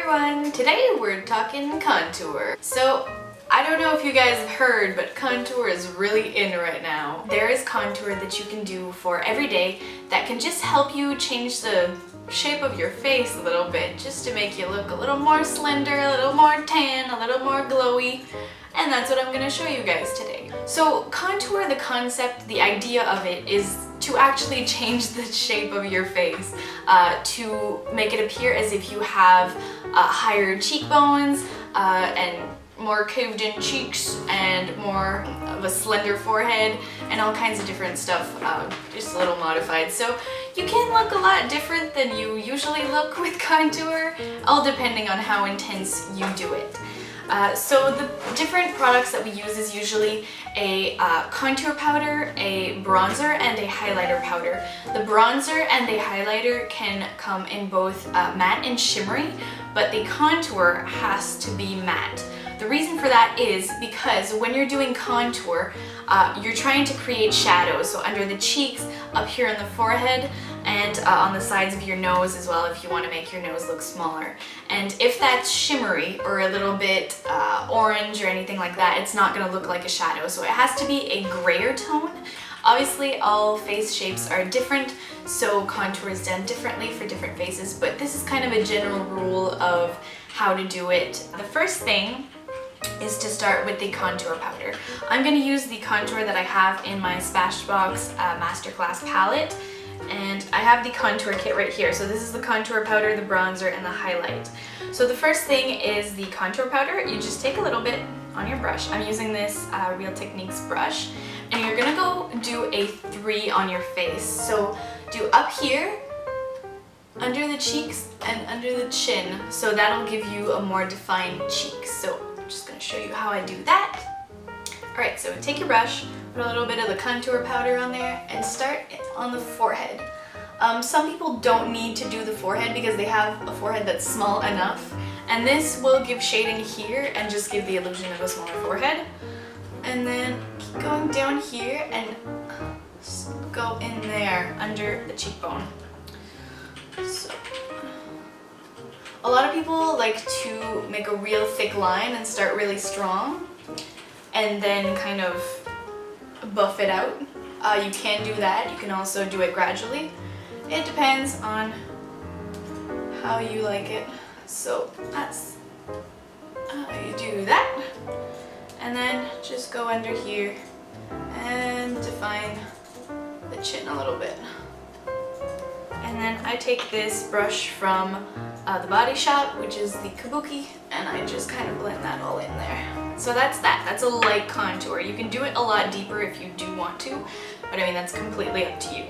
everyone! Today we're talking contour. So I don't know if you guys have heard, but contour is really in right now. There is contour that you can do for every day that can just help you change the shape of your face a little bit, just to make you look a little more slender, a little more tan, a little more glowy. And that's what I'm going to show you guys today. So contour, the concept, the idea of it is to actually change the shape of your face, to make it appear as if you have higher cheekbones and more caved in cheeks and more of a slender forehead and all kinds of different stuff, just a little modified. So you can look a lot different than you usually look with contour, all depending on how intense you do it. So the different products that we use is usually a contour powder, a bronzer, and a highlighter powder. The bronzer and the highlighter can come in both matte and shimmery, but the contour has to be matte. The reason for that is because when you're doing contour, you're trying to create shadows, so under the cheeks, up here on the forehead, and on the sides of your nose as well if you want to make your nose look smaller. And if that's shimmery or a little bit orange or anything like that, it's not going to look like a shadow. So it has to be a grayer tone. Obviously all face shapes are different, so contour is done differently for different faces, but this is kind of a general rule of how to do it. The first thing is to start with the contour powder. I'm going to use the contour that I have in my Smashbox Masterclass palette. And I have the contour kit right here. So this is the contour powder, the bronzer, and the highlight. So the first thing is the contour powder. You just take a little bit on your brush. I'm using this Real Techniques brush. And you're gonna go do a 3 on your face. So do up here, under the cheeks, and under the chin. So that'll give you a more defined cheek. So I'm just gonna show you how I do that. Alright, so take your brush, put a little bit of the contour powder on there, and start on the forehead. Some people don't need to do the forehead because they have a forehead that's small enough, and this will give shading here and just give the illusion of a smaller forehead. And then keep going down here and go in there under the cheekbone. So, a lot of people like to make a real thick line and start really strong, and then kind of buff it out. You can do that. You can also do it gradually. It depends on how you like it. So that's how you do that. And then just go under here and define the chin a little bit. And then I take this brush from the Body Shop, which is the Kabuki, and I just kind of blend that all in there. So that's that. That's a light contour. You can do it a lot deeper if you do want to, but I mean that's completely up to you.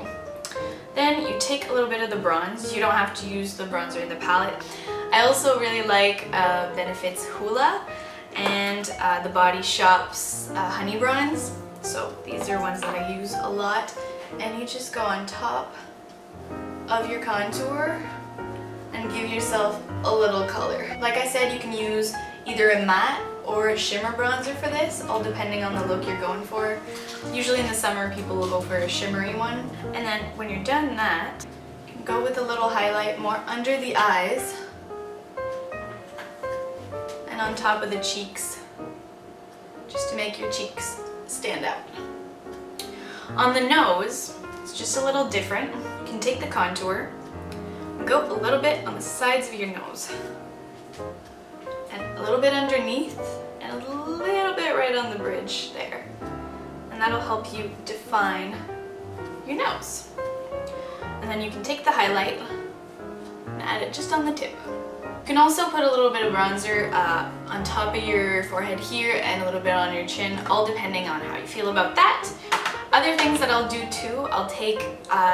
Then you take a little bit of the bronze. You don't have to use the bronzer in the palette. I also really like Benefit's Hoola and the Body Shop's Honey Bronze. So these are ones that I use a lot. And you just go on top of your contour and give yourself a little color. Like I said, you can use either a matte or a shimmer bronzer for this, all depending on the look you're going for. Usually in the summer people will go for a shimmery one. And then when you're done that, you can go with a little highlight more under the eyes and on top of the cheeks, just to make your cheeks stand out. On the nose, it's just a little different. You can take the contour and go a little bit on the sides of your nose, and a little bit underneath, and a little bit right on the bridge there. And that'll help you define your nose. And then you can take the highlight and add it just on the tip. You can also put a little bit of bronzer on top of your forehead here and a little bit on your chin, all depending on how you feel about that. Other things that I'll do too, I'll take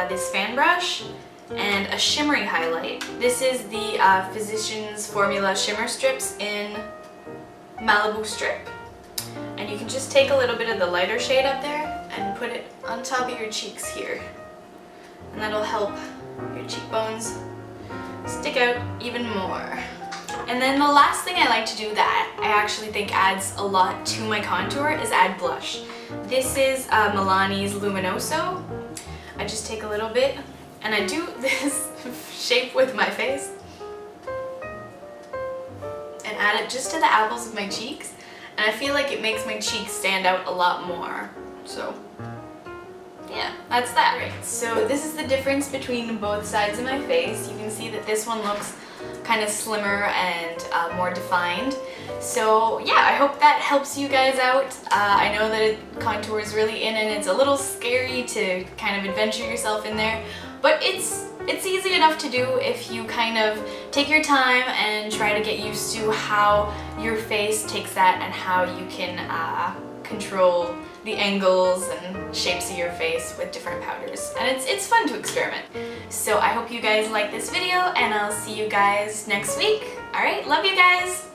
this fan brush and a shimmery highlight. This is the Physicians Formula Shimmer Strips in Malibu Strip. And you can just take a little bit of the lighter shade up there and put it on top of your cheeks here. And that'll help your cheekbones stick out even more. And then the last thing I like to do that I actually think adds a lot to my contour is add blush. This is Millani's Luminoso. I just take a little bit and I do this shape with my face. add it just to the apples of my cheeks, and I feel like it makes my cheeks stand out a lot more. So yeah, that's that. Right, so this is the difference between both sides of my face. You can see that this one looks kind of slimmer and more defined. So yeah, I hope that helps you guys out. I know that contour is really in and it's a little scary to kind of adventure yourself in there, but it's easy enough to do if you kind of take your time and try to get used to how your face takes that and how you can control the angles and shapes of your face with different powders. And it's fun to experiment. So I hope you guys like this video, and I'll see you guys next week. Alright, love you guys!